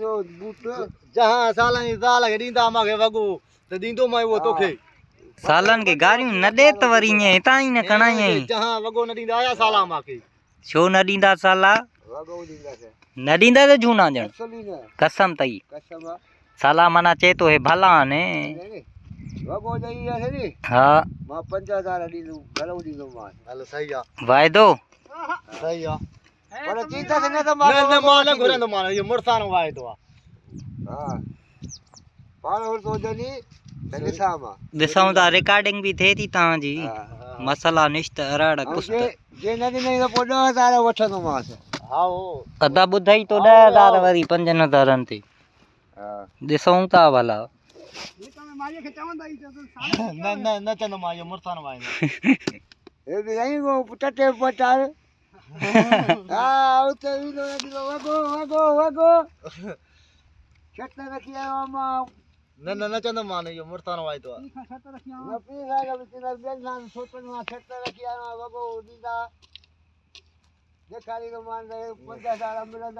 जो बूट जहां सालन जी साल के दींदा माके वगो त दींदो मैं वो तोखे सालन के गारियूं न दे त वरी ईअं हितां ई न खणाई जहां वगो न दींदा आया साला माके छो न ॾींदा साला वगो दींदा से न ॾींदा त झूना ॼण असली न कसम तई कसम साला माना चए तो हे भला ने वगो जई आहे नी हा मां 5000 ॾींदो घणो ॾींदो मां हल सही आ वायदो सही आ पर चीता से न त मां न मां न घुरंदो मां इहो मुड़सानो वायदो आ हा पाण और सोचनी ॾिसां मां ॾिसूं था रिकॉर्डिंग भी थिए थी तव्हांजी मसाला निश्त अराड़ कुछ जे न ॾिनई त पोइ 10000 वठंदोमांसि हा ओ अदा ॿुधाई तो 10000 वरी 5000 ते हा ॾिसूं था भला न न न चंदो मां इहो मुड़सानो वायदो हे बि नहीं वो टटे पटार हा उते वीलो ॾिनो वगो वगो वगो छत रखी आयो मां न न न चंदो मां इहो मुड़सानो वायदो आहे छत रखी आयो न पी लागा बिना बेल नाम सोचन मां छत रखी आयो वगो दीदा देखारी तो मान 50,000 मिलंदा